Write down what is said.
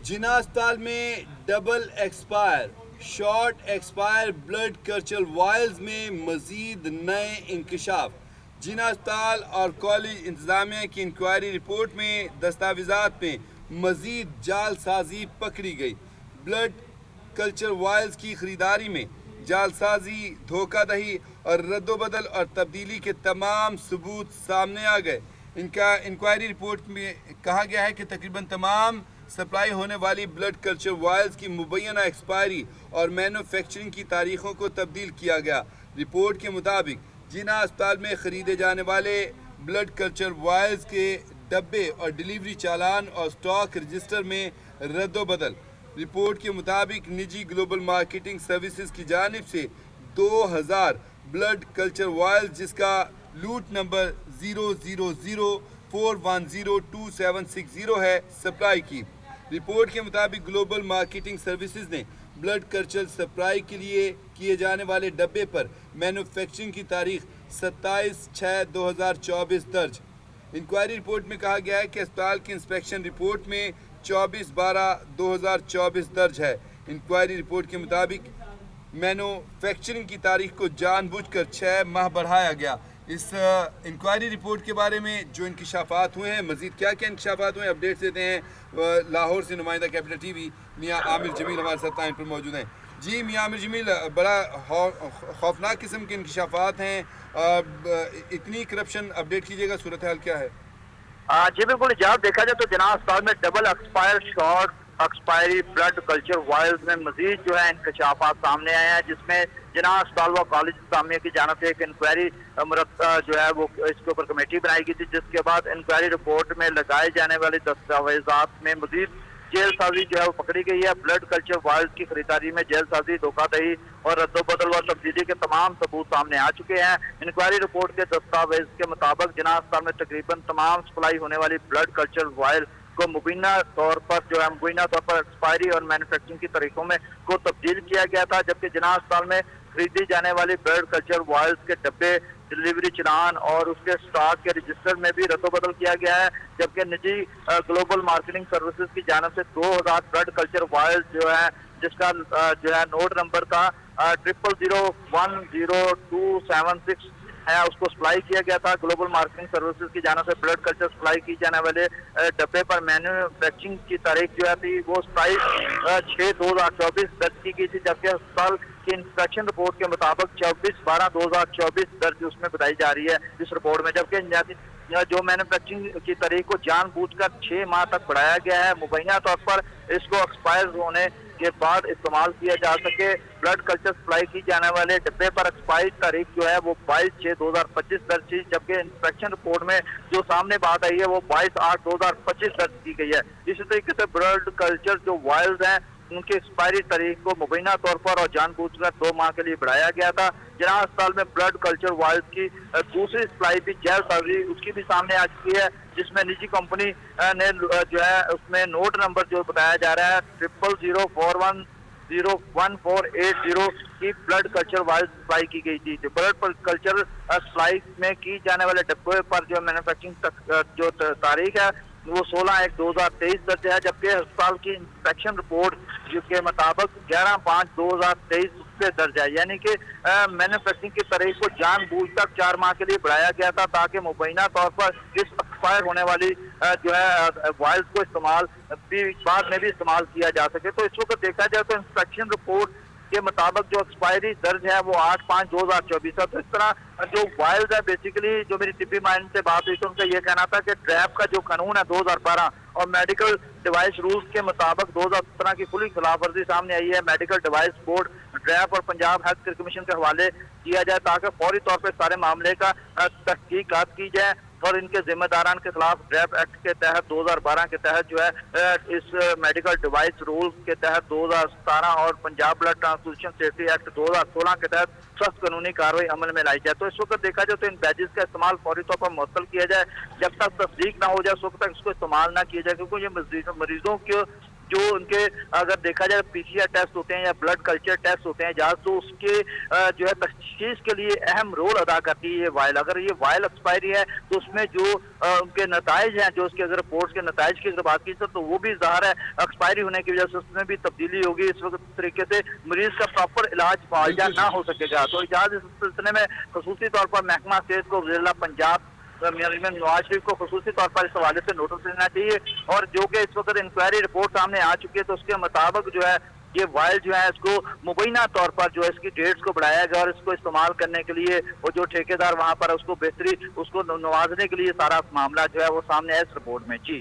जिना अस्पताल में double expire short expire blood culture vials में मजीद नए इंकशाफ। जिना अस्पताल और कॉलेज इंतजामिया की इंक्वायरी रिपोर्ट में दस्तावेजात में मजीद जालसाजी पकड़ी गई। ब्लड कल्चर वायल्स की खरीदारी में जालसाजी, धोखाधड़ी और रद्दोबदल और तब्दीली के तमाम सबूत सामने आ गए। इनका इंक्वायरी रिपोर्ट में कहा गया है कि तकरीबन तमाम सप्लाई होने वाली ब्लड कल्चर वायल्स की मुबैना एक्सपायरी और मैन्युफैक्चरिंग की तारीखों को तब्दील किया गया। रिपोर्ट के मुताबिक जिना अस्पताल में ख़रीदे जाने वाले ब्लड कल्चर वायल्स के डब्बे और डिलीवरी चालान और स्टॉक रजिस्टर में रद्दोबदल। रिपोर्ट के मुताबिक निजी ग्लोबल मार्केटिंग सर्विसेज की जानिब से 2000 ब्लड कल्चर वायल्स जिसका लूट नंबर 000410270 है सप्लाई की। रिपोर्ट के मुताबिक ग्लोबल मार्केटिंग सर्विसेज ने ब्लड कल्चर सप्लाई के लिए किए जाने वाले डब्बे पर मैन्युफैक्चरिंग की तारीख 27/6/2024 दर्ज। इंक्वायरी रिपोर्ट में कहा गया है कि अस्पताल की इंस्पेक्शन रिपोर्ट में 24/12/2024 दर्ज है। इंक्वायरी रिपोर्ट के मुताबिक मैन्युफैक्चरिंग की तारीख को जानबूझकर 6 माह बढ़ाया गया। इस इंक्वायरी रिपोर्ट के बारे में जो इंकशाफात हुए हैं, मज़ीद क्या क्या इंकशाफात हुए हैं, अपडेट्स देते हैं। लाहौर से नुमाइंदा कैपिटल टीवी मियाँ आमिर जमील हमारे साथ लाइन पर मौजूद हैं। जी मियाँ आमिर जमील, बड़ा खौफनाक किस्म के इंकशाफात हैं, इतनी करप्शन, अपडेट कीजिएगा, सूरत हाल क्या है? जी बिल्कुल, जब देखा जाए तो जिना अस्पताल में double expire short expiry blood culture vials में मजीद जो है इंकशाफात सामने आए हैं, जिसमें जिना अस्पताल व कॉलेज इंतजामिया की जानिब से एक इंक्वायरी जो है वो इसके ऊपर कमेटी बनाई गई थी, जिसके बाद इंक्वायरी रिपोर्ट में लगाए जाने वाले दस्तावेजात में मजीद जेल साजी जो है वो पकड़ी गई है। ब्लड कल्चर वायल्स की खरीदारी में जेल साजी, धोखाधड़ी और रद्दोबदल व तब्दीली के तमाम सबूत सामने आ चुके हैं। इंक्वायरी रिपोर्ट के दस्तावेज के मुताबिक जिना अस्पताल में तकरीबन तमाम सप्लाई होने वाली ब्लड कल्चर वायल को मुबीना तौर पर एक्सपायरी और मैन्युफैक्चरिंग की तरीकों में को तब्दील किया गया था, जबकि जिना अस्पताल में खरीदी जाने वाली ब्लड कल्चर वायल्स के डब्बे, डिलीवरी चलान और उसके स्टॉक के रजिस्टर में भी रद्दोबदल किया गया है। जबकि निजी ग्लोबल मार्केटिंग सर्विसेज की जानिब से 2000 ब्लड कल्चर वायल्स जो है जिसका जो है नोट नंबर का 00010276 है, उसको सप्लाई किया गया था। ग्लोबल मार्केटिंग सर्विसेज की जानिब से ब्लड कल्चर सप्लाई की जाने वाले डब्बे पर मैन्युफैक्चरिंग की तारीख जो है थी वो 27/6/2024 दर्ज की गई थी, जबकि अस्पताल की इंस्पेक्शन रिपोर्ट के मुताबिक 24/12/2024 दर्ज उसमें बताई जा रही है इस रिपोर्ट में। जबकि जो मैन्युफैक्चरिंग की तारीख को जानबूझकर 6 माह तक बढ़ाया गया है, मुबैना तौर पर इसको एक्सपायर होने के बाद इस्तेमाल किया जा सके। ब्लड कल्चर सप्लाई की जाने वाले डिब्बे पर एक्सपायरी तारीख जो है वो 22/6/2025 दर्ज थी, जबकि इंस्पेक्शन रिपोर्ट में जो सामने बात आई है वो 22/8/2025 दर्ज की गई है। इसी तरीके से ब्लड कल्चर जो वायल्स हैं उनकी एक्सपायरी तारीख को मुबैना तौर पर और जानबूझकर 2 माह के लिए बढ़ाया गया था। जिना अस्पताल में ब्लड कल्चर वायल्स की दूसरी सप्लाई भी जैल साजी उसकी भी सामने आ चुकी है, जिसमें निजी कंपनी ने जो है उसमें नोट नंबर जो बताया जा रहा है 0004101480 की ब्लड कल्चर वायल्स सप्लाई की गई थी। जो ब्लड कल्चर सप्लाई में की जाने वाले डिब्बे पर जो मैन्युफैक्चरिंग जो तारीख है वो 16/1/2023 दर्ज है, जबकि अस्पताल की इंस्पेक्शन रिपोर्ट के मुताबिक 11/5/2023 पे दर्ज है। यानी कि मैन्युफैक्चरिंग की तारीख को जानबूझकर 4 माह के लिए बढ़ाया गया था, ताकि मुबैना तौर पर इस एक्सपायर होने वाली जो है वायल्स को इस्तेमाल भी बाद में भी इस्तेमाल किया जा सके। तो इस वक्त देखा जाए तो इंस्पेक्शन रिपोर्ट के मुताबिक जो एक्सपायरी दर्ज है वो 8/5/2024 है। तो इस तरह जो वायल्स है, बेसिकली जो मेरी टिप्पी माइंड से बात हुई तो उनका ये कहना था कि ड्रैप का जो कानून है 2012 और मेडिकल डिवाइस रूल्स के मुताबिक 2017 की खुली खिलाफ वर्जी सामने आई है। मेडिकल डिवाइस बोर्ड ड्रैप और पंजाब हेल्थ केयर कमीशन के हवाले किया जाए, ताकि फौरी तौर पर सारे मामले का तहकीकात की जाए और इनके जिम्मेदारान के खिलाफ ड्रैप एक्ट के तहत 2012 के तहत जो है इस मेडिकल डिवाइस रूल्स के तहत 2017 और Punjab blood transfusion safety act 2016 के तहत सख्त कानूनी कार्रवाई अमल में लाई जाए। तो इस वक्त देखा जाए तो इन बैजेस का इस्तेमाल फौरी तौर पर मुअत्तल किया जाए, जब तक तस्दीक ना हो जाए उस वक्त तक इसको इस्तेमाल ना किया जाए, क्योंकि ये मरीजों को जो उनके अगर देखा जाए PCR टेस्ट होते हैं या ब्लड कल्चर टेस्ट होते हैं जहाँ, तो उसके जो है तशखीस के लिए अहम रोल अदा करती है ये वायल। अगर ये वायल एक्सपायरी है तो उसमें जो उनके नताइज हैं, जो उसके अगर रिपोर्ट्स के नताइज की अगर बात की तो वो भी ज़ाहिर है एक्सपायरी होने की वजह से उसमें भी तब्दीली होगी। इस वक्त तरीके से मरीज का प्रॉपर इलाज मुआवजा ना हो सकेगा। तो इजाज़ इस सिलसिले में खसूसी तौर पर महकमा सेहत को वज़ीर पंजाब मियां नवाज शरीफ को खसूसी तौर पर इस हवाले से नोटिस देना चाहिए, और जो कि इस वक्त इंक्वायरी रिपोर्ट सामने आ चुकी है तो उसके मुताबिक जो है ये वायल जो है इसको मुबैना तौर पर जो है इसकी डेट्स को बढ़ाया गया और इसको इस्तेमाल करने के लिए वो जो ठेकेदार वहाँ पर उसको बेहतरी उसको नवाजने के लिए सारा मामला जो है वो सामने है इस रिपोर्ट में। जी